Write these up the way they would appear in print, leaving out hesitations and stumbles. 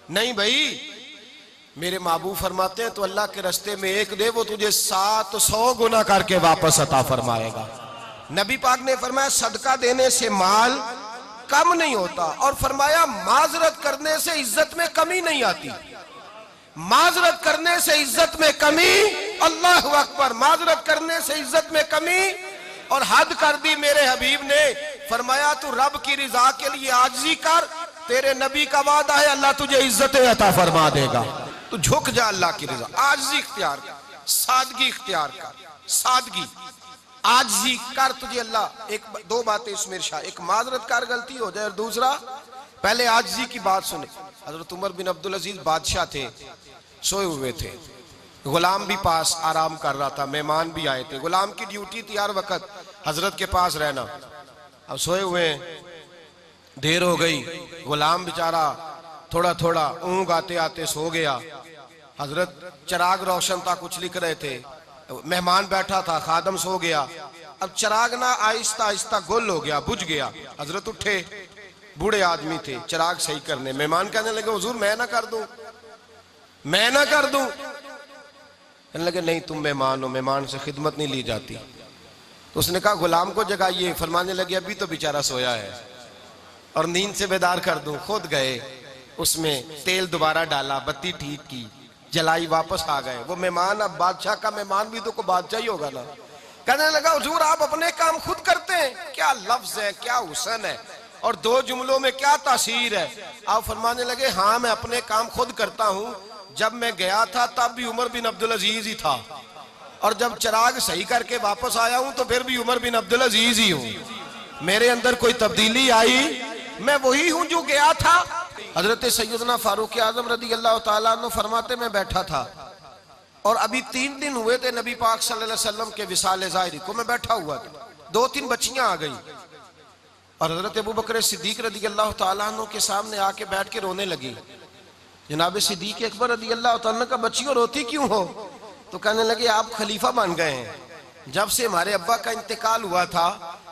नहीं भाई, मेरे महबूब फरमाते हैं तो अल्लाह के रास्ते में एक दे, वो तुझे 700 गुना करके वापस अता फरमाएगा। नबी पाक ने फरमाया सदका देने से माल कम नहीं होता, और फरमाया माजरत करने से इज्जत में कमी नहीं आती। माजरत करने से इज्जत में कमी, अल्लाह अकबर, माजरत करने से इज्जत में कमी। और हद कर दी मेरे हबीब ने, फरमाया तू रब की रिजा के लिए आजिज़ी कर, तेरे नबी का वादा है अल्लाह तुझे इज्जतें अता फरमा देगा। तू झुक जा अल्लाह की रिजा, आजिज़ी इख्तियार कर, सादगी इख्तियार कर, सादगी आजिज़ी कर, तुझे अल्लाह। एक दो बातें इसमें इरशाद, एक माजरत कर गलती हो जाए, और दूसरा पहले आजिज़ी की बात सुने। हजरत उमर बिन अब्दुल अजीज बादशाह थे, सोए हुए थे, गुलाम भी पास आराम कर रहा था, मेहमान भी आए थे। गुलाम की ड्यूटी थी हर वक्त हजरत के पास रहना। अब सोए हुए, देर हो गई, गुलाम बेचारा थोड़ा थोड़ा ऊँग आते आते सो गया। हजरत चिराग रोशन था, कुछ लिख रहे थे, मेहमान बैठा था, खादम सो गया। अब चिराग ना आहिस्ता आहिस्ता गुल हो गया, बुझ गया। हजरत उठे, बूढ़े आदमी थे, चिराग सही करने। मेहमान कहने लगे हुजूर मैं ना कर दूं, मैं ना कर दूं। कहने लगे नहीं तुम मेहमान हो, मेहमान से खिदमत नहीं ली जाती। तो उसने कहा गुलाम को जगाइए। फरमाने लगे अभी तो बेचारा सोया है और नींद से बेदार कर दूं। खुद गए, उसमें तेल दोबारा डाला, बत्ती ठीक की, जलाई, वापस आ गए। वो मेहमान, अब बादशाह का मेहमान भी तो को बादशाह ही होगा ना। कहने लगा हुजूर आप अपने काम खुद करते हैं, क्या लफ्ज है, क्या हुसन है, और दो जुमलों में क्या तासीर है। आप फरमाने लगे हाँ मैं अपने काम खुद करता हूं। जब मैं गया था तब भी उमर बिन अब्दुल अजीज ही था, और जब चिराग सही करके वापस आया हूं तो फिर भी उमर बिन अब्दुल अजीज ही हूं। मेरे अंदर कोई तब्दीली आई, मैं वही हूं जो गया था। हजरत सैयदना फारूक आजम रदी अल्लाह तआला अन्हु फरमाते मैं बैठा था, और अभी 3 दिन हुए थे नबी पाक सल्लल्लाहु अलैहि वसल्लम के विसाल ज़ाहिरी को। मैं बैठा हुआ था, 2-3 बच्चियां आ गई, और हजरत अबू बकर सिद्दीक रदी अल्लाह तआला अन्हु के सामने आके बैठ के रोने लगी। जनाब सिद्दीक अकबर रदी अल्लाह तआला अन्हु का बच्चियों रोती क्यों हो? तो कहने लगे आप खलीफा बन गए हैं। जब से हमारे अब्बा का इंतकाल हुआ था,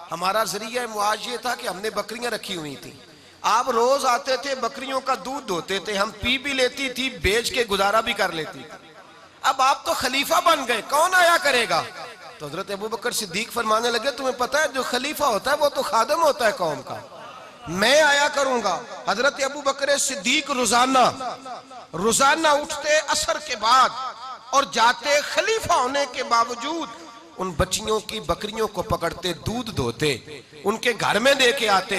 हमारा जरिया मुआज ये था कि हमने बकरियां रखी हुई थी। आप रोज आते थे, बकरियों का दूध धोते थे, हम पी भी लेती थी, बेच के गुजारा भी कर लेती। अब आप तो खलीफा बन गए, कौन आया करेगा? तो हजरत अबू बकर सिद्दीक फरमाने लगे तुम्हें पता है जो खलीफा होता है वो तो खादम होता है कौम का, मैं आया करूंगा। हजरत अबू बकर सिद्दीक रोजाना उठते असर के बाद और जाते, खलीफा होने के बावजूद उन बच्चियों की बकरियों को पकड़ते, दूध धोते, उनके घर में दे के आते।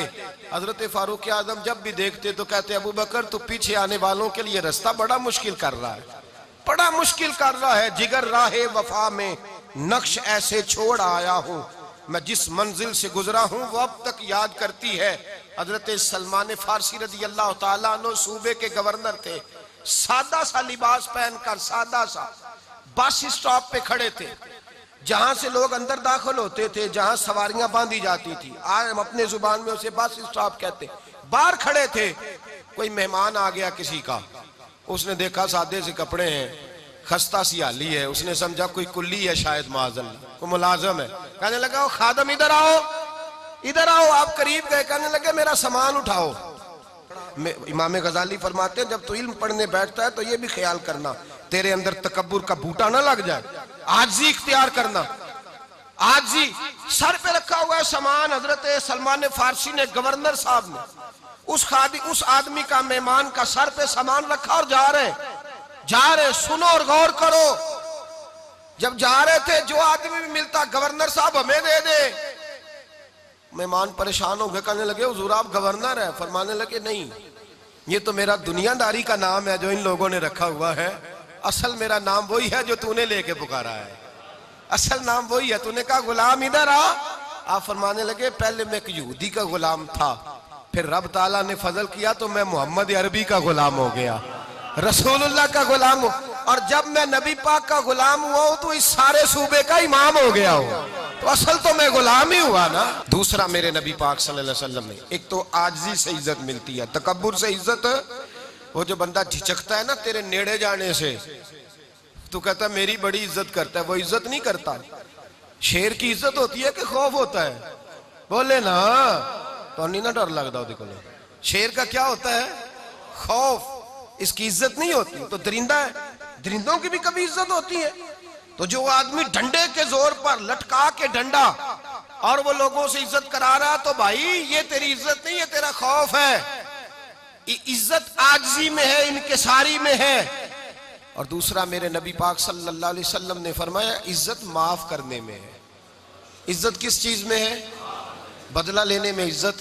हजरत फारूक आजम जब भी देखते तो कहते अबू बकर तो पीछे आने वालों के लिए रास्ता बड़ा मुश्किल कर रहा है, बड़ा मुश्किल कर रहा है। जिगर राहे वफा में नक्श ऐसे छोड़ आया हूँ, मैं जिस मंजिल से गुजरा हूँ वो अब तक याद करती है। हजरत सलमान फारसी रजी अल्लाह तआला अन्हु सूबे के गवर्नर थे, सादा सा लिबास पहनकर, सादा सा, बस स्टॉप पे खड़े थे, जहां से लोग अंदर दाखिल होते थे, जहां सवारियां बांधी जाती थी, आज हम अपने जुबान में उसे बस स्टॉप कहते। बाहर खड़े थे, कोई मेहमान आ गया किसी का, उसने देखा सादे से कपड़े हैं, खस्ता सी हाली है, उसने समझा कोई कुल्ली है शायद, माज़अल्लाह कोई मुलाजिम है। कहने लगा खादम इधर आओ, इधर आओ। आप करीब गए, कहने लगे मेरा सामान उठाओ। इमाम गजाली फरमाते हैं जब तू इल्म पढ़ने बैठता है तो ये भी ख्याल करना तेरे अंदर तकब्बुर का बूटा ना लग जाए, आजी इख्तियार करना, आजी। सर पे रखा हुआ है सामान, हजरत सलमान फारसी ने, गवर्नर साहब ने, उस आदमी का, मेहमान का सर पे सामान रखा और जा रहे। सुनो और गौर करो, जब जा रहे थे जो आदमी भी मिलता गवर्नर साहब हमें दे दे। मेहमान परेशान हो गए, कहने लगे हुजूर आप गवर्नर है? फरमाने लगे नहीं, ये तो मेरा दुनियादारी का नाम है जो इन लोगों ने रखा हुआ है, असल मेरा नाम वही है जो तूने लेके पुकारा है, असल नाम वही है। तूने कहा गुलाम इधर आ। आप फरमाने लगे पहले मैं एक यहूदी का गुलाम था, फिर रब ताला ने फजल किया तो मैं मोहम्मद अरबी का गुलाम हो गया, रसूलुल्लाह का गुलाम हो, और जब मैं नबी पाक का गुलाम हुआ हूं तो इस सारे सूबे का इमाम हो गया हूं, तो असल तो मैं गुलाम ही हुआ ना। दूसरा मेरे नबी पाक सल्लल्लाहु अलैहि वसल्लम ने, एक तो आजिज़ी से इज्जत मिलती है, तकब्बुर से इज्जत, वो जो बंदा झिझकता है ना तेरे नेड़े जाने से, तू कहता है मेरी बड़ी इज्जत करता है, वो इज्जत नहीं करता। शेर की इज्जत होती है कि खौफ होता है? बोले ना, तो नहीं ना डर लगता। शेर का क्या होता है? खौफ। इसकी इज्जत नहीं होती, तो दरिंदा है, दरिंदों की भी कभी इज्जत होती है। तो जो आदमी डंडे के जोर पर लटका के डंडा और वो लोगों से इज्जत करा रहा, तो भाई ये तेरी इज्जत नहीं है, तेरा खौफ है। इज्जत आजिज़ी में है, इनकिसारी में है। और दूसरा, मेरे नबी पाक सल्लल्लाहु अलैहि वसल्लम ने फरमाया इज्जत माफ करने में है। इज्जत किस चीज में है? बदला लेने में इज्जत,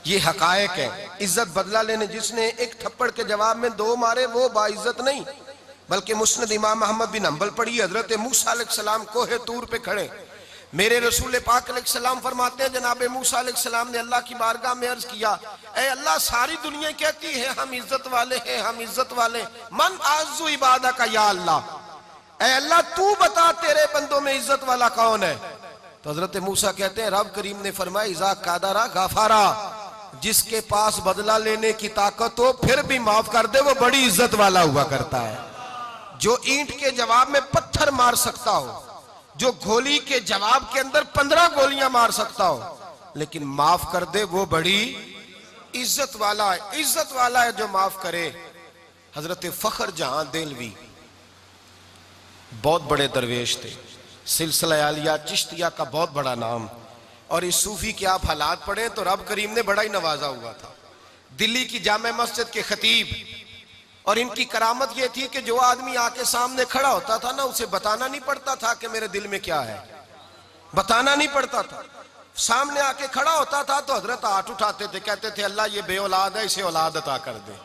ये हकायक है। इज्जत बदला लेने, जिसने एक थप्पड़ के जवाब में 2 मारे वो बाइज्जत नहीं, बल्कि मुस्नद इमाम अहमद बिन हंबल पढ़ी, हजरत मूसा अलैहिस्सलाम कोहे तूर पे खड़े, मेरे रसूल पाक अलैहिस्सलाम फरमाते हैं जनाब मूसा अलैहिस्सलाम ने अल्लाह की बारगाह में अर्ज किया, ऐ अल्लाह सारी दुनिया कहती है हम इज्जत वाले हैं, हम इज्जत वाले, मन आज़ू इबादा का या अल्लाह, ऐ अल्लाह तू बता तेरे बंदों में इज्जत वाला कौन है? तो हजरत मूसा कहते हैं रब करीम ने फरमाया इज़ा कादरा गाफारा, जिसके पास बदला लेने की ताकत हो फिर भी माफ कर दे, वो बड़ी इज्जत वाला हुआ करता है। जो ईंट के जवाब में पत्थर मार सकता हो, जो गोली के जवाब के अंदर 15 गोलियां मार सकता हो, लेकिन माफ कर दे, वो बड़ी इज्जत वाला है। इज्जत वाला है जो माफ करे। हजरत फखर जहां देलवी बहुत बड़े दरवेश थे, सिलसिला आलिया चिश्तिया का बहुत बड़ा नाम, और इस सूफी के आप हालात पढ़े तो रब करीम ने बड़ा ही नवाजा हुआ था। दिल्ली की जामे मस्जिद के खतीब, और इनकी करामत यह थी कि जो आदमी आके सामने खड़ा होता था ना, उसे बताना नहीं पड़ता था कि मेरे दिल में क्या है, बताना नहीं पड़ता था। सामने आके खड़ा होता था तो हजरत हाथ उठाते थे, कहते थे अल्लाह ये बे औलाद है, इसे औलाद अता कर दे।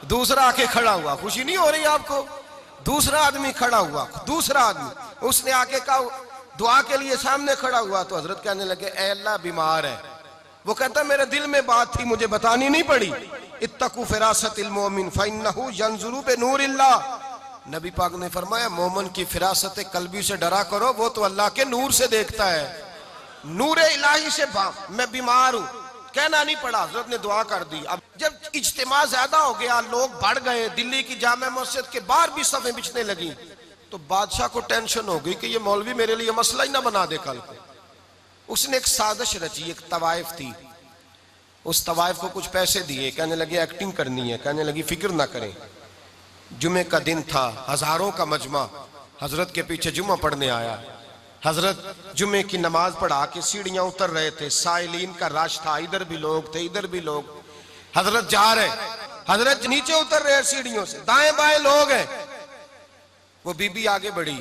दूसरा आके खड़ा हुआ, खुशी नहीं हो रही आपको? दूसरा आदमी खड़ा हुआ, दूसरा आदमी, उसने आके कहा दुआ के लिए, सामने खड़ा हुआ तो हजरत कहने लगे ऐ अल्लाह बीमार है। वो कहता मेरे दिल में बात थी, मुझे बतानी नहीं पड़ी। इत्तकू फिरासतिल मोमिन फइन्नहु यंजुरु बिनूरिल्लाह, नबी पाक ने फरमाया मोमिन की फिरासत कल्बी से डरा करो, वो तो अल्लाह के नूर से देखता है, नूर इलाही से। मैं बीमार हूं, कहना नहीं पड़ा, हजरत ने दुआ कर दी। अब जब इज्तिमा ज्यादा हो गया, लोग बढ़ गए, दिल्ली की जामे मस्जिद के बाहर भी सफें बिछने लगी, तो बादशाह को टेंशन हो गई कि ये मौलवी मेरे लिए मसला ही ना बना दे कल को। उसने एक साजिश रची, एक तवाइफ थी, उस तवाइफ को कुछ पैसे दिए, कहने लगे एक्टिंग करनी है, कहने लगी फिक्र ना करें। जुमे का दिन था, हजारों का मजमा हजरत के पीछे जुमा पढ़ने आया। हजरत जुमे की नमाज पढ़ा के सीढ़ियां उतर रहे थे, साइलीन का राश था, इधर भी लोग थे, इधर भी लोग। हजरत जा रहे, हजरत नीचे उतर रहे सीढ़ियों से, दाएं बाएं लोग हैं। वो बीबी आगे बढ़ी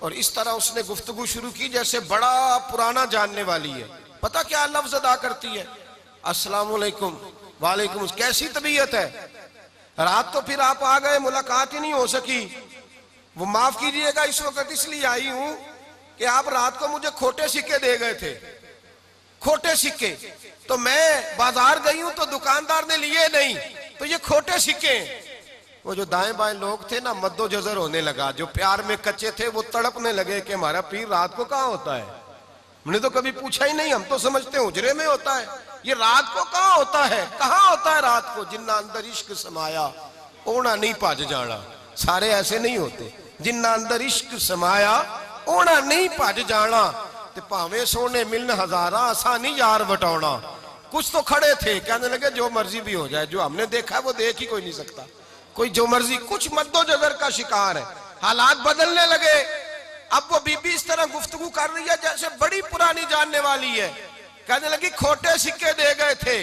और इस तरह उसने गुफ्तगू शुरू की जैसे बड़ा पुराना जानने वाली है। पता क्या लफ्ज अदा करती है? अस्सलाम वालेकुम। वालेकुम, कैसी तबीयत है? रात तो फिर आप आ गए, मुलाकात ही नहीं हो सकी। वो माफ कीजिएगा, इस वक्त इसलिए आई हूं कि आप रात को मुझे खोटे सिक्के दे गए थे, खोटे सिक्के, तो मैं बाजार गई हूं तो दुकानदार ने लिए नहीं, तो ये खोटे सिक्के। वो जो दाएं बाएं लोग थे ना, मद्दो जजर होने लगा। जो प्यार में कच्चे थे वो तड़पने लगे कि हमारा पीर रात को कहाँ होता है, हमने तो कभी पूछा ही नहीं, हम तो समझते हुजरे में होता है, ये रात को कहाँ होता है, कहाँ होता है रात को? जिन्ना अंदर इश्क समाया ओना नहीं भज जाना। सारे ऐसे नहीं होते, जिन्ना अंदर इश्क समाया ओना नहीं भज जाना। ते भावे सोने मिलन हजारा, असा नहीं यार बटाना। कुछ तो खड़े थे, कहने लगे जो मर्जी भी हो जाए, जो हमने देखा वो देख ही कोई नहीं सकता, कोई जो मर्जी। कुछ मद्दोजहर का शिकार है, हालात बदलने लगे। अब वो बीबी इस तरह गुफ्तगू कर रही है जैसे बड़ी पुरानी जानने वाली है। कहने लगी खोटे सिक्के दे गए थे,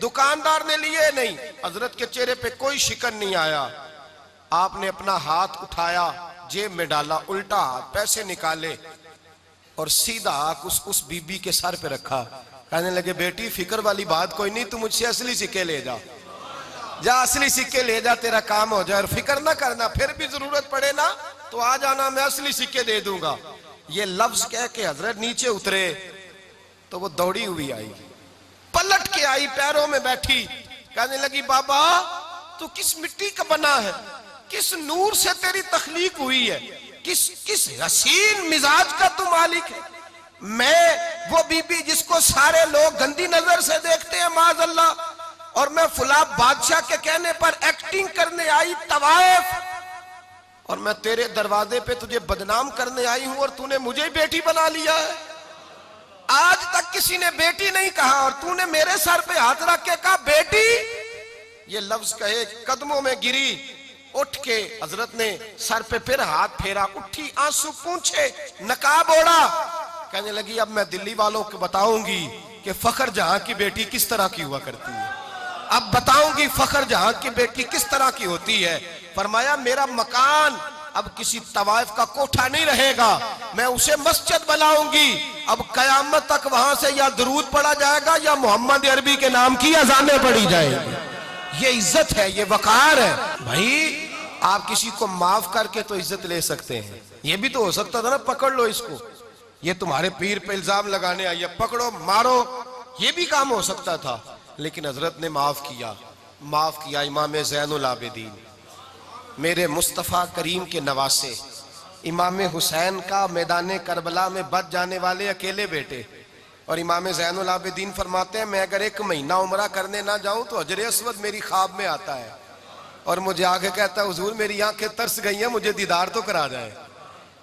दुकानदार ने लिए नहीं। हजरत के चेहरे पे कोई शिकन नहीं आया। आपने अपना हाथ उठाया, जेब में डाला, उल्टा हाथ, पैसे निकाले और सीधा उस बीबी के सर पे रखा। कहने लगे बेटी फिक्र वाली बात कोई नहीं, तू मुझसे असली सिक्के ले जा, जा असली सिक्के ले जा, तेरा काम हो जाए, और फिक्र ना करना, फिर भी जरूरत पड़े ना तो आ जाना, मैं असली सिक्के दे दूंगा। ये लफ्ज कह के हजरत नीचे उतरे तो वो दौड़ी हुई आई, पलट के आई, पैरों में बैठी, कहने लगी बाबा तू किस मिट्टी का बना है, किस नूर से तेरी तखलीक हुई है, किस हसीन मिजाज का तू मालिक है। मैं वो बीबी जिसको सारे लोग गंदी नजर से देखते हैं माज़अल्लाह, और मैं फुला बादशाह के कहने पर एक्टिंग करने आई तवाइफ, और मैं तेरे दरवाजे पे तुझे बदनाम करने आई हूं और तूने मुझे ही बेटी बना लिया है। आज तक किसी ने बेटी नहीं कहा और तूने मेरे सर पे हाथ रख के कहा बेटी। ये लफ्ज कहे कदमों में गिरी, उठ के हजरत ने सर पे फिर हाथ फेरा, उठी आंसू पूछे, नकाब ओढ़ा, कहने लगी अब मैं दिल्ली वालों को बताऊंगी कि फखर जहां की बेटी किस तरह की हुआ करती है। अब बताऊंगी फखर जहां की बेटी किस तरह की होती है। फरमाया मेरा मकान अब किसी तवाइफ का कोठा नहीं रहेगा, मैं उसे मस्जिद बनाऊंगी। अब कयामत तक वहां से या दरूद पढ़ा जाएगा या मोहम्मद अरबी के नाम की अजानें पढ़ी जाएगी। ये इज्जत है, ये वकार है। भाई आप किसी को माफ करके तो इज्जत ले सकते हैं, ये भी तो हो सकता था ना पकड़ लो इसको, ये तुम्हारे पीर पे इल्जाम लगाने आई है, पकड़ो मारो, ये भी काम हो सकता था। लेकिन हजरत ने माफ किया। इमाम ज़ैनुल आबिदीन, मेरे मुस्तफ़ा करीम के नवासे, इमाम हुसैन का मैदान करबला में बच जाने वाले अकेले बेटे। और इमाम ज़ैनुल आबिदीन फरमाते हैं मैं अगर 1 महीना उम्रा करने ना जाऊं तो हजर अस्वद मेरी ख्वाब में आता है और मुझे आगे कहता है हुजूर मेरी आंखें तरस गई हैं, मुझे दीदार तो करा जाए,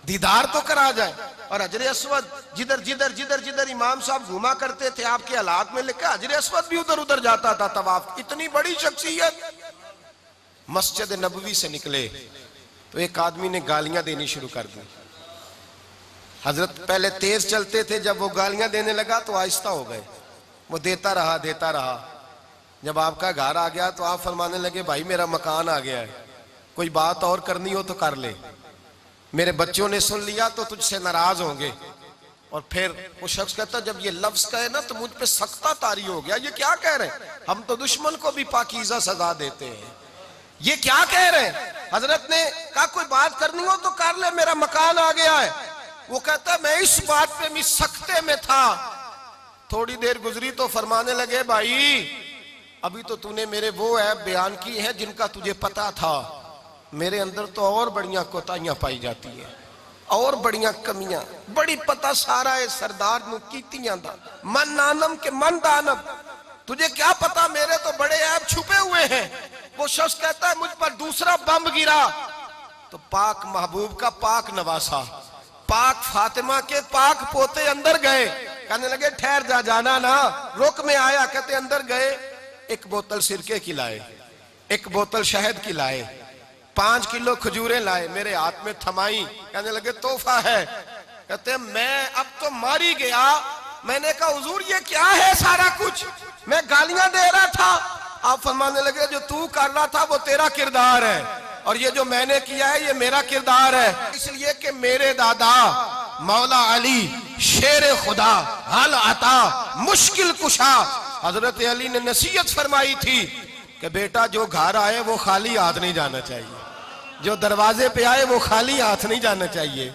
दीदार तो करा जाए। और हजर अस्वद जिधर जिधर जिधर जिधर इमाम साहब घुमा करते थे आपके हालात में लिखा, हजर अस्वद भी उधर उधर जाता था तवाफ। इतनी बड़ी शख्सियत। मस्जिद नबवी से निकले तो एक आदमी ने गालियां देनी शुरू कर दी। हजरत पहले तेज चलते थे, जब वो गालियां देने लगा तो आहिस्ता हो गए। वो देता रहा। जब आपका घर आ गया तो आप फरमाने लगे भाई मेरा मकान आ गया है, कोई बात और करनी हो तो कर ले, मेरे बच्चों ने सुन लिया तो तुझसे नाराज होंगे। और फिर वो शख्स कहता जब ये लफ्ज कहे ना तो मुझ पे सख्ता तारी हो गया, ये क्या कह रहे हैं, हम तो दुश्मन को भी पाकीज़ा सजा देते हैं, ये क्या कह रहे हैं। हजरत ने कहा कोई बात करनी हो तो कर ले, मेरा मकान आ गया है। वो कहता मैं इस बात पे भी सख्ते में था। थोड़ी देर गुजरी तो फरमाने लगे भाई अभी तो तूने मेरे वो ऐप बयान की है जिनका तुझे पता था, मेरे अंदर तो और बढ़िया कोताहियां पाई जाती है, और बढ़िया कमियां, बड़ी पता सारा है सरदार नु कीतियां दा, मन नानम के मन दानम, तुझे क्या पता मेरे तो बड़े ऐप छुपे हुए हैं। वो शख्स कहता है मुझ पर दूसरा बम गिरा तो पाक महबूब का पाक नवासा, पाक फातिमा के पाक पोते अंदर गए। कहने लगे ठहर जा, जाना ना, रुक में आया। कहते अंदर गए, 1 बोतल सिरके की लाए, 1 बोतल शहद की लाए, 5 किलो खजूरें लाए, मेरे हाथ में थमाई। कहने लगे तोहफा है। कहते मैं अब तो मारी गया। मैंने कहा हुजूर ये क्या है सारा कुछ, मैं गालियां दे रहा था। आप फरमाने लगे जो तू कर रहा था वो तेरा किरदार है और ये जो मैंने किया है ये मेरा किरदार है। इसलिए कि मेरे दादा मौला अली शेर खुदा हल अता मुश्किल कुशा, हजरत अली ने नसीहत फरमाई थी कि बेटा जो घर आए वो खाली हाथ नहीं जाना चाहिए, जो दरवाजे पे आए वो खाली हाथ नहीं जाना चाहिए।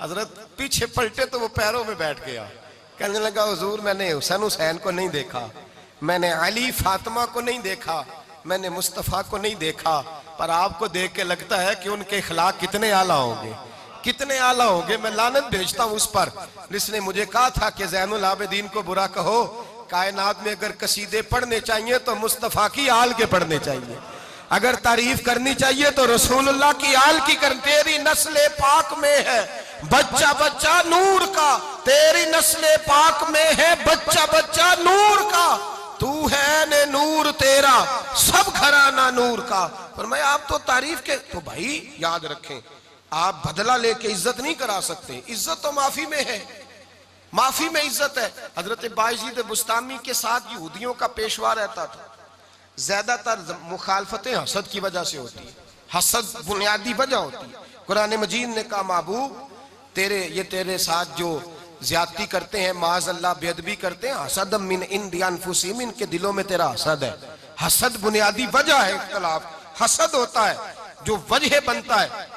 हजरत पीछे पलटे तो वो पैरों में बैठ गया। कहने लगा हुजूर मैंने हुसैन को नहीं देखा, मैंने अली फातिमा को नहीं देखा, मैंने मुस्तफ़ा को नहीं देखा, पर आपको देख के लगता है कि उनके खिलाफ कितने आला होंगे, कितने आला होंगे। मैं लानत भेजता हूं उस पर जिसने मुझे कहा था कि ज़ैनुल आबिदीन को बुरा कहो, कायनात में अगर कसीदे पढ़ने चाहिए तो मुस्तफ़ा की आल के पढ़ने चाहिए, अगर तारीफ करनी चाहिए तो रसूलुल्लाह की आल की कर। तेरी नस्ले पाक में है बच्चा बच्चा नूर का, तेरी नस्ले पाक में है बच्चा बच्चा नूर का, तू है ने नूर तेरा सब घराना नूर का। पर मैं आप तो तारीफ के, तो भाई याद रखें आप बदला लेके इज्जत नहीं करा सकते, इज्जत तो माफी में है, माफी में इज्जत है। हजरत बायजीद बुस्तामी के साथ यहूदियों का पेशवा रहता था, ज्यादातर मुखालफतें हसद की वजह से होती है, हसद बुनियादी वजह होती है। कुरान मजीद ने कहा महबूब तेरे साथ जो ज्यादती करते हैं, माज अल्लाह बेअदबी करते हैं, हसद मिन इंदी अनफुसिहिम, इनके दिलों में तेरा हसद है। हसद बुनियादी वजह है, इख्तिलाफ हसद होता है जो वजह बनता है।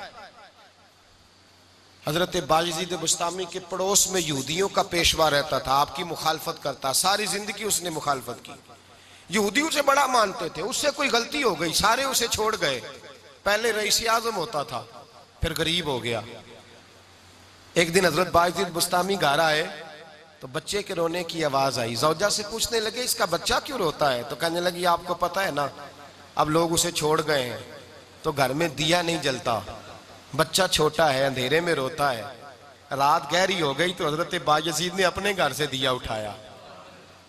हजरत बायजीद बुस्तामी के पड़ोस में यहूदियों का पेशवा रहता था, आपकी मुखालफत करता, सारी जिंदगी उसने मुखालफत की, यहूदी उसे बड़ा मानते थे, उससे कोई गलती हो गई सारे उसे छोड़ गए। पहले रईस आजम होता था फिर गरीब हो गया। एक दिन हजरत बायजीद बुस्तामी घर आए तो बच्चे के रोने की आवाज आई। जौजा से पूछने लगे इसका बच्चा क्यों रोता है, तो कहने लगी आपको पता है ना अब लोग उसे छोड़ गए हैं तो घर में दिया नहीं जलता, बच्चा छोटा है अंधेरे में रोता है। रात गहरी हो गई तो हजरत बायजीद ने अपने घर से दिया उठाया,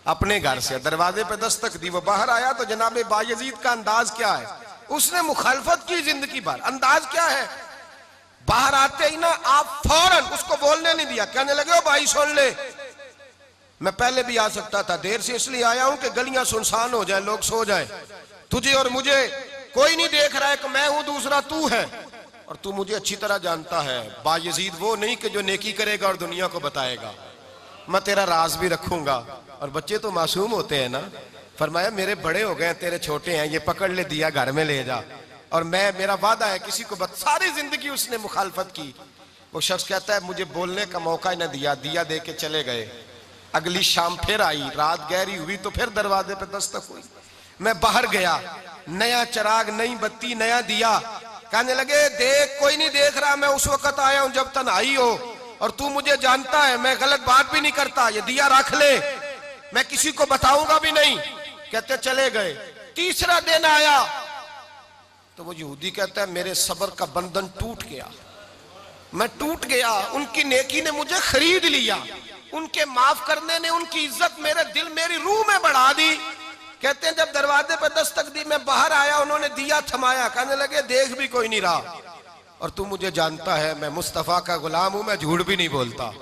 अपने घर से दरवाजे पे दस्तक दी, वो बाहर आया तो जनाब बायजीद का अंदाज क्या है, उसने मुखालफत की जिंदगी भर। अंदाज क्या है, बाहर आते ही ना आप फौरन उसको बोलने नहीं दिया, कहने लगे ओ भाई सुन ले, मैं पहले भी आ सकता था, देर से इसलिए आया हूं कि गलियां सुनसान हो जाए, लोग सो जाए, तुझे और मुझे कोई नहीं देख रहा है कि मैं हूं दूसरा तू है, और तू मुझे अच्छी तरह जानता है। बायजीद वो नहीं कि जो नेकी करेगा और दुनिया को बताएगा, मैं तेरा राज भी रखूंगा। और बच्चे तो मासूम होते हैं ना, फरमाया मेरे बड़े हो गए, तेरे छोटे हैं, ये पकड़ ले दिया घर में ले जा, और मैं, मेरा वादा है किसी को सारी जिंदगी उसने मुखालफत की। वो शख्स कहता है मुझे बोलने का मौका ही ना दिया, दिया दे के चले गए। अगली शाम फिर आई, रात गहरी हुई तो फिर दरवाजे पे दस्तक हुई। मैं बाहर गया, नया चिराग, नई बत्ती, नया दिया, कहने लगे देख कोई नहीं देख रहा, मैं उस वक्त आया हूं जब तन्हाई हो, और तू मुझे जानता है, मैं गलत बात भी नहीं करता, ये दिया रख ले, मैं किसी को बताऊंगा भी नहीं। कहते चले गए। तीसरा दिन आया तो वो यहूदी कहता है मेरे सब्र का बंधन टूट गया, मैं टूट गया, उनकी नेकी ने मुझे खरीद लिया, उनके माफ करने ने उनकी इज्जत मेरे दिल, मेरी रूह में बढ़ा दी। कहते हैं जब दरवाजे पर दस्तक दी, मैं बाहर आया, उन्होंने दिया थमाया, कहने लगे देख भी कोई नहीं रहा, और तू मुझे जानता है मैं मुस्तफा का गुलाम हूं, मैं झूठ भी नहीं बोलता,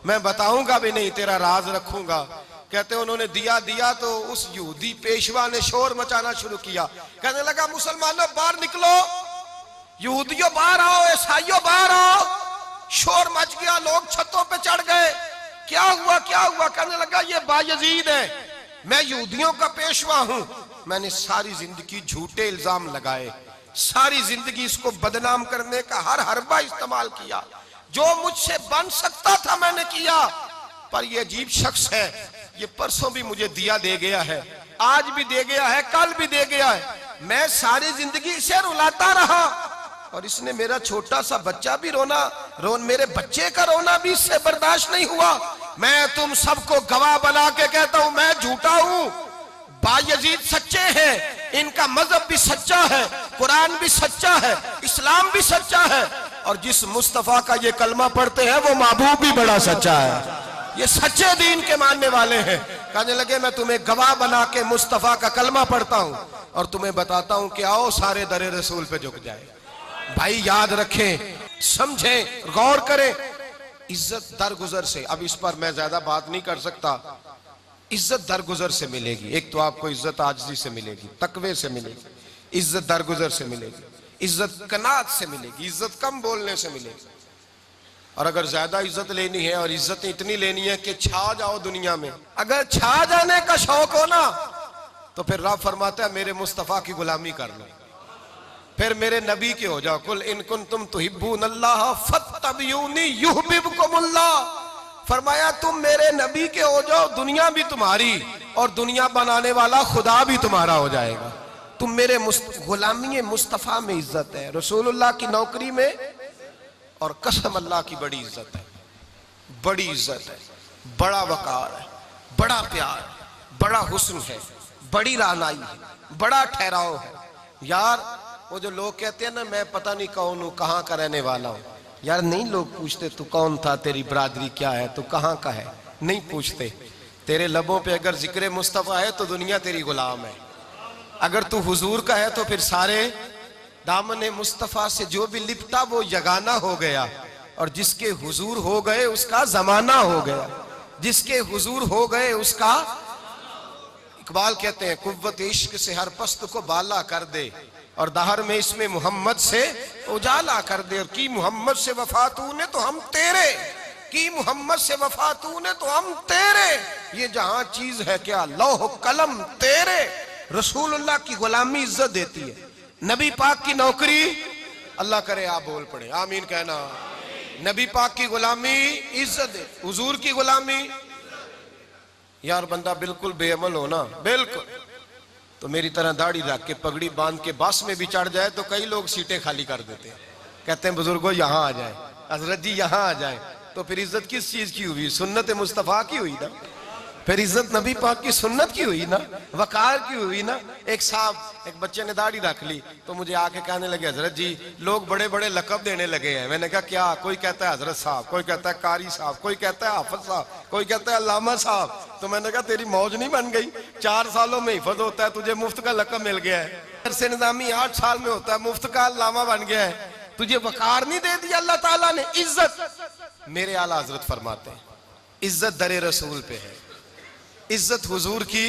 मैं बताऊंगा भी नहीं, तेरा राज रखूंगा। कहते उन्होंने दिया दिया तो उस यहूदी पेशवा ने शोर मचाना शुरू किया, कहने लगा मुसलमानों बाहर निकलो, यहूदियों बाहर आओ, ईसाइयों बाहर आओ। शोर मच गया, लोग छतों पे चढ़ गए, क्या हुआ क्या हुआ। कहने लगा ये बायजीद है, मैं यहूदियों का पेशवा हूं, मैंने सारी जिंदगी झूठे इल्जाम लगाए, सारी जिंदगी इसको बदनाम करने का हर हरबा इस्तेमाल किया, जो मुझसे बन सकता था मैंने किया, पर ये अजीब शख्स है, ये परसों भी मुझे दिया दे गया है, आज भी दे गया है, कल भी दे गया है, मैं सारी जिंदगी इसे रुलाता रहा, और इसने मेरा छोटा सा बच्चा भी मेरे बच्चे का रोना भी इससे बर्दाश्त नहीं हुआ। मैं तुम सबको गवाह बना के कहता हूं मैं झूठा हूं, बायजीद सच्चे हैं, इनका मजहब भी सच्चा है, कुरान भी सच्चा है, इस्लाम भी सच्चा है, और जिस मुस्तफा का ये कलमा पढ़ते हैं वो महबूब भी बड़ा सच्चा है, ये सच्चे दीन के मानने वाले हैं। कहने लगे मैं तुम्हें गवाह बना के मुस्तफा का कलमा पढ़ता हूं और तुम्हें बताता हूं कि आओ सारे दरे रसूल पे झुक जाए। भाई याद रखें, समझें, गौर करें, इज्जत दरगुजर से, अब इस पर मैं ज्यादा बात नहीं कर सकता, इज्जत दरगुजर से मिलेगी। एक तो आपको इज्जत आजिज़ी से मिलेगी, तकवे से मिलेगी, इज्जत दरगुजर से मिलेगी, इज्जत कनात से मिलेगी, इज्जत कम बोलने से मिलेगी। और अगर ज्यादा इज्जत लेनी है और इज्जत इतनी लेनी है कि छा जाओ दुनिया में, अगर छा जाने का शौक हो ना, तो फिर रब फरमाता है मेरे मुस्तफा की गुलामी कर लो, फिर मेरे नबी के हो जाओ। कुल इन कुंतुम तुहिब्बूनल्लाह फत्तबिऊनी युहब्बिबकुमुल्लाह। फरमाया तुम मेरे नबी के हो जाओ, दुनिया भी तुम्हारी और दुनिया बनाने वाला खुदा भी तुम्हारा हो जाएगा। तुम मेरे गुलामी मुस्तफा में इज्जत है, रसूलुल्लाह की नौकरी में, और कसम अल्लाह की बड़ी इज्जत है, बड़ी इज्जत है, बड़ा वकार है, बड़ा प्यार, बड़ा हुस्न है, बड़ी रानाई है, बड़ा ठहराव है। यार वो जो लोग कहते हैं ना मैं पता नहीं कौन हूं, कहाँ का रहने वाला हूं, यार नहीं लोग पूछते तू कौन था, तेरी बरादरी क्या है, तू कहाँ का है, नहीं पूछते। तेरे लबों पे अगर जिक्र मुस्तफा है तो दुनिया तेरी गुलाम है, अगर तू हुजूर का है तो फिर सारे दामन मुस्तफा से जो भी लिपटा वो यगाना हो गया, और जिसके हुजूर हो गए उसका जमाना हो गया, जिसके हुजूर हो गए उसका। इकबाल कहते हैं कुव्वत इश्क से हर पस्त को बाला कर दे, और दहर में इसमें मोहम्मद से उजाला कर दे। और की मोहम्मद से वफा तूने तो हम तेरे, की मोहम्मद से वफा तूने तो हम तेरे, ये जहां चीज है क्या लौह कलम तेरे। रसूलुल्लाह की गुलामी इज्जत देती है, नबी पाक की नौकरी, अल्लाह करे आप बोल पड़े आमीन कहना, नबी पाक की गुलामी इज्जत दे, हुजूर की गुलामी। यार बंदा बिल्कुल बेअमल हो ना, बिल्कुल, तो मेरी तरह दाढ़ी रख के पगड़ी बांध के बस में भी चढ़ जाए तो कई लोग सीटें खाली कर देते हैं, कहते हैं बुजुर्गों यहाँ आ जाए, हजरत जी यहाँ आ जाए, तो फिर इज्जत किस चीज की हुई, सुन्नत मुस्तफा की हुई ना। फिर इज्जत नबी पाक की सुन्नत की हुई ना, वकार की हुई ना। एक साहब, एक बच्चे ने दाढ़ी रख ली तो मुझे आके कहने लगे, हजरत जी लोग बड़े बड़े लकब देने लगे हैं। मैंने कहा क्या? कोई कहता है हजरत साहब, कोई कहता है कारी साहब, कोई कहता है हाफिज साहब, कोई कहता है अल्लामा साहब। तो मैंने कहा तेरी मौज नहीं बन गई? 4 सालों में हिफज होता है, तुझे मुफ्त का लकब मिल गया है। से निजामी 8 साल में होता है, मुफ्त का अल्लामा बन गया है। तुझे वकार नहीं दे दिया अल्लाह ताला ने, इज्जत। मेरे आला हजरत फरमाते हैं इज्जत दरे रसूल पे है, इज्जत हुजूर की।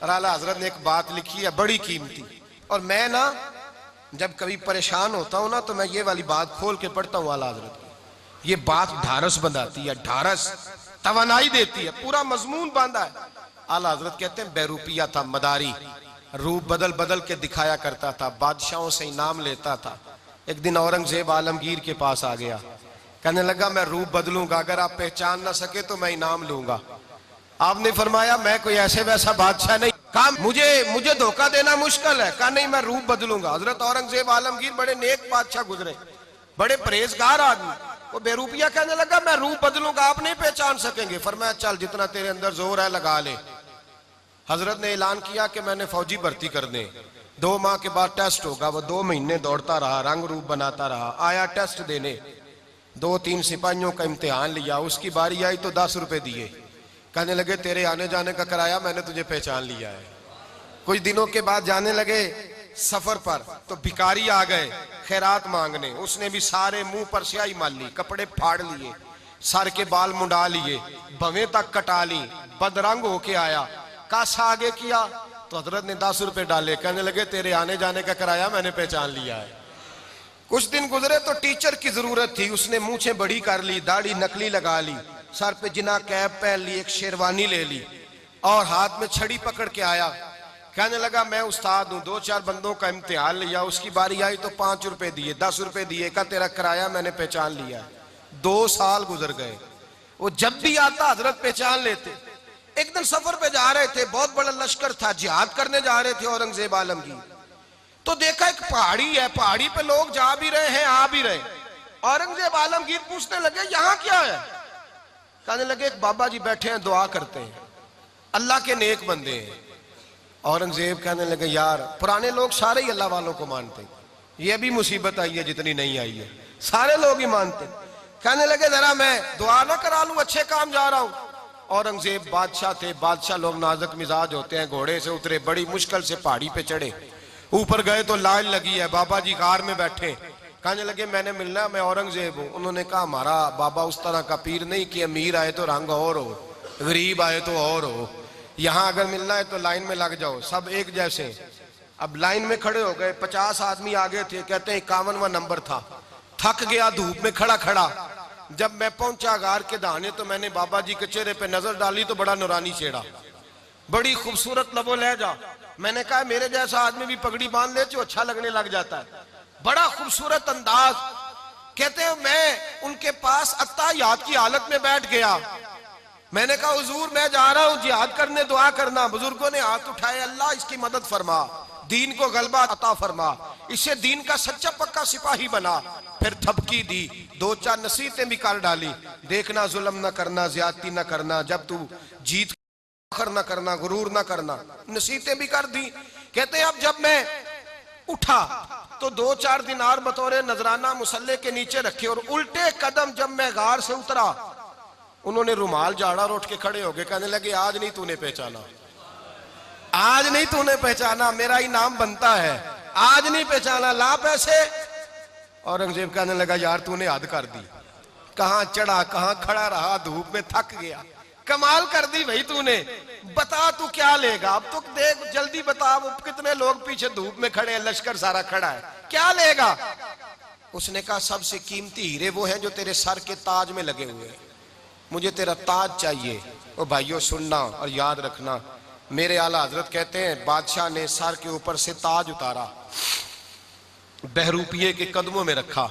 और आला हजरत ने एक बात लिखी है बड़ी कीमती, और मैं ना जब कभी परेशान होता हूं ना तो मैं ये वाली बात खोल के पढ़ता हूं आला हजरत की। ये बात ढारस बंधाती है, ढारस तवानाई देती है, पूरा मजमून बांधा है। आला हजरत कहते हैं बेरूपिया था मदारी, रूप बदल बदल के दिखाया करता था, बादशाहों से इनाम लेता था। एक दिन औरंगजेब आलमगीर के पास आ गया, कहने लगा मैं रूप बदलूंगा, अगर आप पहचान ना सके तो मैं इनाम लूंगा। आपने फरमाया मैं कोई ऐसे वैसा बादशाह नहीं, कहा मुझे धोखा देना मुश्किल है। कहा नहीं मैं रूप बदलूंगा। हजरत औरंगजेब आलमगीर बड़े नेक बादशाह गुजरे, बड़े परहेजगार आदमी, वो बेरूपिया कहने लगा मैं रूप बदलूंगा, आप नहीं पहचान सकेंगे। फरमाया चल जितना तेरे अंदर जोर है लगा ले। हजरत ने ऐलान किया कि मैंने फौजी भर्ती कर दे, 2 माह के बाद टेस्ट होगा। वो 2 महीने दौड़ता रहा, रंग रूप बनाता रहा, आया टेस्ट देने, 2-3 सिपाहियों का इम्तिहान लिया, उसकी बारी आई तो 10 रुपए दिए। कहने लगे तेरे आने जाने का किराया मैंने तुझे पहचान लिया है। कुछ दिनों के बाद जाने लगे सफर पर, तो भिखारी आ गए खैरात मांगने। उसने भी सारे मुंह पर स्याही मार ली, कपड़े फाड़ लिए, सर के बाल मुंडा लिए, भवें तक कटा ली, बदरंग होके आया। कासा आगे किया तो हजरत ने 10 रुपए डाले। कहने लगे तेरे आने जाने का किराया मैंने पहचान लिया है। कुछ दिन गुजरे तो टीचर की जरूरत थी, उसने मूछें बड़ी कर ली, दाढ़ी नकली लगा ली, सर पे जिना कैप पहन ली, एक शेरवानी ले ली और हाथ में छड़ी पकड़ के आया। कहने लगा मैं उस्ताद हूं, 2-4 बंदों का इम्तिहान लिया, उसकी बारी आई तो 5 रुपए दिए, 10 रुपए दिए, का तेरा किराया मैंने पहचान लिया। 2 साल गुजर गए, वो जब भी आता हजरत पहचान लेते। एक दिन सफर पे जा रहे थे, बहुत बड़ा लश्कर था, जिहाद करने जा रहे थे औरंगजेब आलमगीर। तो देखा एक पहाड़ी है, पहाड़ी पे लोग जा भी रहे हैं आ भी रहे। औरंगजेब आलमगीर पूछने लगे यहाँ क्या है? कहने लगे एक बाबा जी बैठे हैं दुआ करते हैं, अल्लाह के नेक बंदे हैं। औरंगजेब कहने लगे यार पुराने लोग सारे ही अल्लाह वालों को मानते, ये भी मुसीबत आई है जितनी नहीं आई है, सारे लोग ही मानते। कहने लगे जरा मैं दुआ ना करा लूं, अच्छे काम जा रहा हूं। औरंगजेब बादशाह थे, बादशाह लोग नाजुक मिजाज होते हैं। घोड़े से उतरे, बड़ी मुश्किल से पहाड़ी पे चढ़े, ऊपर गए तो लाइन लगी है, बाबा जी कार में बैठे। कहने लगे मैंने मिलना, मैं औरंगजेब हूं। उन्होंने कहा हमारा बाबा उस तरह का पीर नहीं कि अमीर आए तो रंग और हो, गरीब आए तो और हो, यहाँ अगर मिलना है तो लाइन में लग जाओ, सब एक जैसे। अब लाइन में खड़े हो गए, 50 आदमी आगे थे, कहते हैं 51वां नंबर था। थक गया धूप में खड़ा खड़ा। जब मैं पहुंचा गार के दाने तो मैंने बाबा जी के चेहरे पे नजर डाली तो बड़ा नूरानी चेहरा, बड़ी खूबसूरत लबो लहजा। मैंने कहा मेरे जैसा आदमी भी पगड़ी बांध ले तो अच्छा लगने लग जाता है, बड़ा खूबसूरत अंदाज। कहते हैं मैं उनके पास अत्ताहियात की हालत में बैठ गया। मैंने कहा हुजूर मैं जा रहा हूं जिहाद करने, दुआ करना। बुजुर्गों ने हाथ उठाए, अल्लाह इसकी मदद फरमा, दीन को गलबा अता फरमा, इसे दीन का सच्चा पक्का सिपाही बना। फिर थपकी दी, 2-4 नसीहतें भी कर डाली, देखना जुल्म न करना, ज्यादती न करना, जब तू जीत न करना, गुरूर न करना, नसीहतें भी कर दी। कहते हैं अब जब मैं उठा तो 2-4 दिनार बतौर नजराना मुसल्ले के नीचे रखे, और उल्टे कदम जब मैं गार से उतरा उन्होंने रुमाल झाड़ा और उठ के खड़े हो गए। कहने लगे आज नहीं तूने पहचाना, आज नहीं तूने पहचाना, मेरा इनाम बनता है, आज नहीं पहचाना, ला पैसे। औरंगजेब कहने लगा यार तूने हद कर दी, कहां चढ़ा कहां खड़ा रहा, धूप में थक गया, कमाल कर दी भाई तूने। बता तू क्या लेगा, अब तो देख जल्दी बता, वो कितने लोग पीछे धूप में खड़े हैं, लश्कर सारा खड़ा है, क्या लेगा? उसने कहा सबसे कीमती हीरे वो हैं जो तेरे सर के ताज में लगे हुए हैं, मुझे तेरा ताज चाहिए। ओ भाइयों सुनना और याद रखना, मेरे आला हजरत कहते हैं बादशाह ने सर के ऊपर से ताज उतारा, बहरूपिये के कदमों में रखा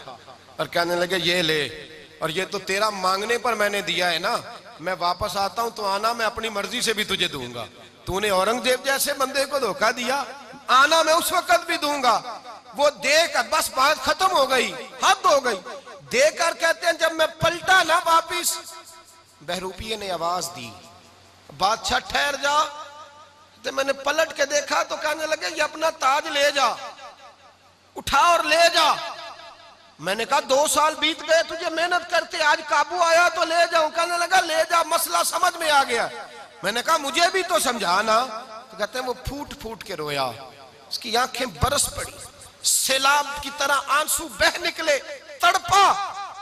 और कहने लगे ये ले, और ये तो तेरा मांगने पर मैंने दिया है ना, मैं वापस आता हूं तो आना, मैं अपनी मर्जी से भी तुझे दूंगा। तूने औरंगजेब जैसे बंदे को धोखा दिया, आना मैं उस वक्त भी दूंगा। वो देकर बस बात खत्म हो गई, हद हो गई। देकर कहते हैं जब मैं पलटा ना वापिस, बहरूपिये ने आवाज दी, बादशाह ठहर जा। तो मैंने पलट के देखा तो कहने लगे ये अपना ताज ले जा, उठा और ले जा। मैंने कहा 2 साल बीत गए तुझे मेहनत करते, आज काबू आया तो ले जाऊं। कहने लगा ले जा, मसला समझ में आ गया। मैंने कहा मुझे भी तो समझाना। तो कहते हैं वो फूट फूट के रोया, उसकी आंखें बरस पड़ी, सैलाब की तरह आंसू बह निकले, तड़पा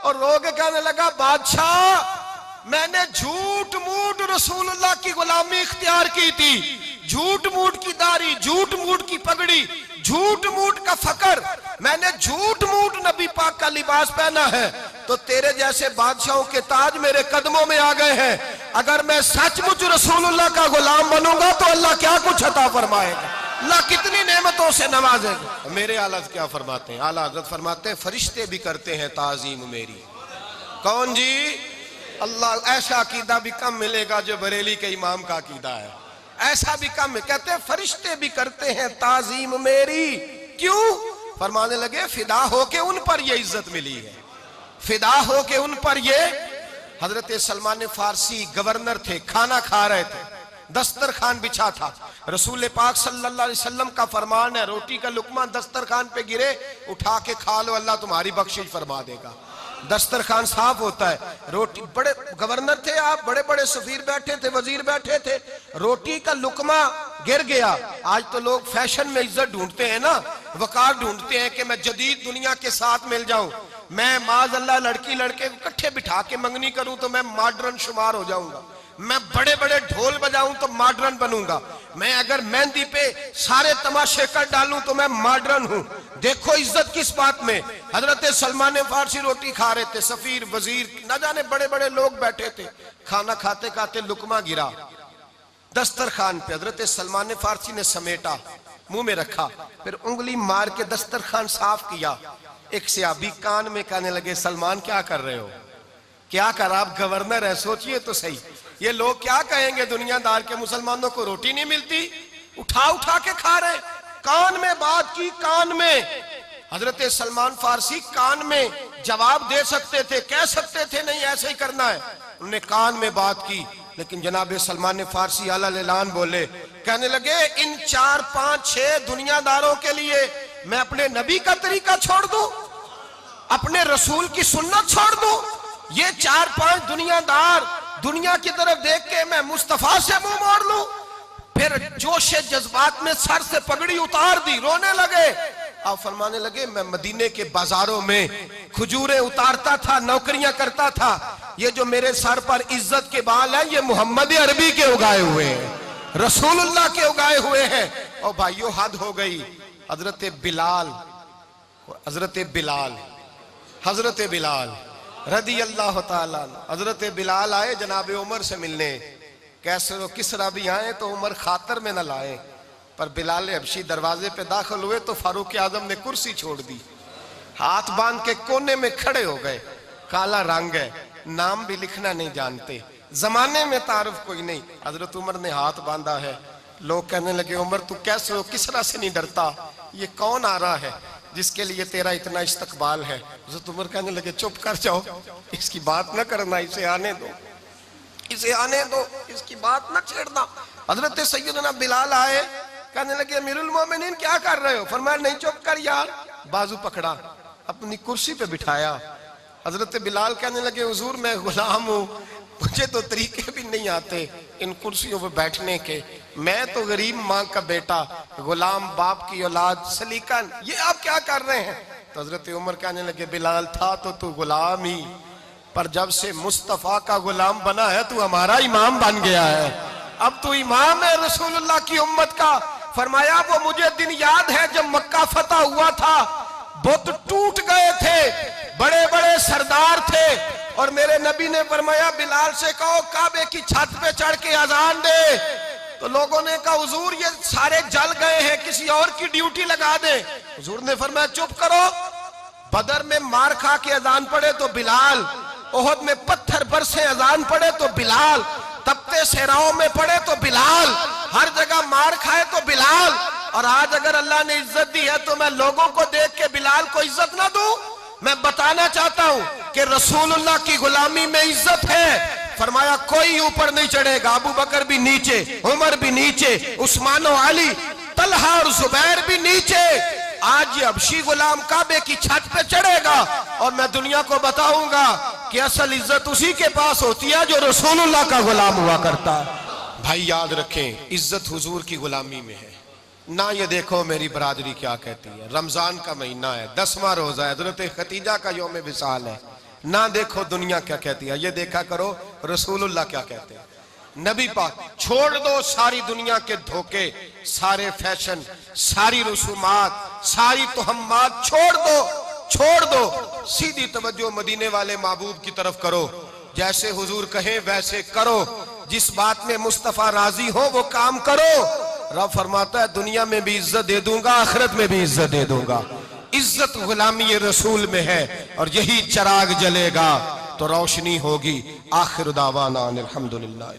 और रो के कहने लगा बादशाह मैंने झूठ मूठ रसूलुल्लाह की गुलामी इख्तियार की थी, झूठ मूठ की दाढ़ी, झूठ मूठ की पगड़ी, झूठ मूठ का फकर, मैंने झूठ मूठ नबी पाक का लिबास पहना है। तो तेरे जैसे बादशाहों के ताज मेरे कदमों में आ गए हैं। अगर मैं सचमुच रसूलुल्लाह का गुलाम बनूंगा तो अल्लाह क्या कुछ अता फरमाएगा, अल्लाह कितनी नेमतों से नवाजेगा। मेरे आला क्या फरमाते हैं, आला हज़रत फरमाते हैं फरिश्ते भी करते हैं ताजीम मेरी। कौन जी? अल्लाह। ऐसा अकीदा भी कम मिलेगा जो बरेली के इमाम का अकीदा है, ऐसा भी कम है। कहते हैं फरिश्ते भी करते हैं ताजीम मेरी। क्यों? फरमाने लगे फिदा होके उन पर ये इज्जत मिली है, फिदा होके उन पर ये। हजरत सलमान फारसी गवर्नर थे, खाना खा रहे थे, दस्तरखान बिछा था। रसूल पाक सल्लल्लाहु अलैहि वसल्लम का फरमान है रोटी का लुकमा दस्तरखान पे गिरे उठा के खा लो, अल्लाह तुम्हारी बख्शिश फरमा देगा। दस्तरखान साफ होता है। रोटी, बड़े गवर्नर थे आप, बड़े बड़े सफीर बैठे थे, वजीर बैठे थे, रोटी का लुकमा गिर गया। आज तो लोग फैशन में इज्जत ढूंढते हैं ना, वकार ढूंढते हैं कि मैं जदीद दुनिया के साथ मिल जाऊं, मैं माज़अल्लाह लड़की लड़के इकट्ठे बिठा के मंगनी करूं तो मैं मॉडर्न शुमार हो जाऊंगा, मैं बड़े बड़े ढोल बजाऊं तो मॉडर्न बनूंगा, मैं अगर मेहंदी पे सारे तमाशे कर डालूं तो मैं मॉडर्न हूं। देखो इज्जत किस बात में। हजरत सलमान फारसी रोटी खा रहे थे, सफीर वजीर न जाने बड़े बड़े लोग बैठे थे, खाना खाते खाते लुकमा गिरा दस्तरखान पे। हजरत सलमान फारसी ने समेटा, मुंह में रखा, फिर उंगली मार के दस्तरखान साफ किया। एक सहाबी कान में कहने लगे सलमान क्या कर रहे हो, क्या कर, आप गवर्नर है, सोचिए तो सही, ये लोग क्या कहेंगे दुनियादार के मुसलमानों को रोटी नहीं मिलती, उठा उठा के खा रहे। कान में बात की, कान में। हजरत सलमान फारसी कान में जवाब दे सकते थे, कह सकते थे नहीं ऐसे ही करना है, उन्होंने कान में बात की। लेकिन जनाब सलमान फारसी आला ऐलान बोले, कहने लगे इन 4 5 6 दुनियादारों के लिए मैं अपने नबी का तरीका छोड़ दूं, अपने रसूल की सुन्नत छोड़ दूं? ये 4 5 दुनियादार दुनिया की तरफ देख के मैं मुस्तफा से मुंह मोड़ लूं? फिर जोश जज्बात में सर से पगड़ी उतार दी, रोने लगे। आप फरमाने लगे मैं मदीने के बाजारों में खजूरें उतारता था, नौकरियां करता था, ये जो मेरे सर पर इज्जत के बाल हैं ये मोहम्मद अरबी के उगाए हुए हैं, रसूलुल्लाह के उगाए हुए हैं। और भाइयों हद हो गई। हजरत बिलाल, हजरत बिलाल, हजरत बिलाल रदी अल्लाह ताला, हजरत बिलाल आए जनाब उमर से मिलने। कैसे किसरा भी आए तो उमर खातर में न लाए, पर बिलाल हबशी दरवाजे पे दाखिल हुए तो फारूक आजम ने कुर्सी छोड़ दी, हाथ बांध के कोने में खड़े हो गए। काला रंग है, नाम भी लिखना नहीं जानते, जमाने में तारुफ कोई नहीं। हजरत उमर ने हाथ बांधा है। लोग कहने लगे उमर तू कैसे हो, किसरा से नहीं डरता, ये कौन आ रहा है जिसके लिए तेरा इतना इस्तकबाल है? हजरत उमर कहने लगे चुप कर जाओ, इसकी बात न करना, इसे आने दो, इसे आने दो, इसकी बात न छेड़ना। हजरत सैयदना बिलाल आए, कहने लगे अमीरुल मोमिनीन क्या कर रहे हो? फरमाया नहीं चुप कर यार, बाजू पकड़ा, अपनी कुर्सी पे बिठाया। हजरत बिलाल कहने लगे हुजूर मैं गुलाम हूँ, मुझे तो तरीके भी नहीं आते इन कुर्सियों पे बैठने के, मैं तो गरीब माँ का बेटा, गुलाम बाप की औलाद, सलीकन, ये आप क्या कर रहे हैं? तो हजरत उमर कहने लगे बिलाल था तो तू गुलाम ही, पर जब से मुस्तफा का गुलाम बना है तू हमारा इमाम बन गया है, अब तू इमाम है रसूलुल्लाह की उम्मत का। फरमाया वो मुझे दिन याद है जब मक्का फतह हुआ था, बुत टूट गए थे, बड़े बड़े सरदार थे, और मेरे नबी ने फरमाया बिलाल से कहो काबे की छत पे चढ़ के अजान दे। तो लोगों ने कहा हुजूर ये सारे जल गए हैं, किसी और की ड्यूटी लगा दे। हुजूर ने फरमाया चुप करो, बदर में मार खा के अजान पड़े तो बिलाल, ओहद में पत्थर बरसे अजान पड़े तो बिलाल, तपते सहराओं में पड़े तो बिलाल, हर जगह मार खाए तो बिलाल। और आज अगर अल्लाह ने इज्जत दी है तो मैं लोगों को देख के बिलाल को इज्जत ना दूं? मैं बताना चाहता हूं कि रसूलुल्लाह की गुलामी में इज्जत है, फरमाया कोई ऊपर नहीं चढ़ेगा, अबू बकर भी नीचे, उमर भी नीचे, उस्मान और अली, तलहा और जुबैर भी नीचे। आज ये हबशी गुलाम काबे की छत पे चढ़ेगा और मैं दुनिया को बताऊंगा कि असल इज्जत उसी के पास होती है जो रसूलुल्लाह का गुलाम हुआ करता है। भाई याद रखें, इज्जत हुजूर की गुलामी में है ना। ये देखो मेरी बरादरी क्या कहती है, रमजान का महीना है, 10वां रोजा है, हज़रत खतीजा का यौम विसाल है। ना देखो दुनिया क्या कहती है, ये देखा करो रसूलुल्लाह क्या कहते हैं। नबी पाक छोड़ दो सारी दुनिया के धोखे, सारे फैशन, सारी रसूमात, सारी तोहम्मात छोड़ दो, सीधी तवज्जो मदीने वाले महबूब की तरफ करो। जैसे हुजूर कहें वैसे करो, जिस बात में मुस्तफा राजी हो वो काम करो। रब फरमाता है दुनिया में भी इज्जत दे दूंगा, आखिरत में भी इज्जत दे दूंगा। इज्जत गुलामी रसूल में है और यही चिराग जलेगा तो रोशनी होगी। आखिर दावाना अल्हम्दुलिल्लाह।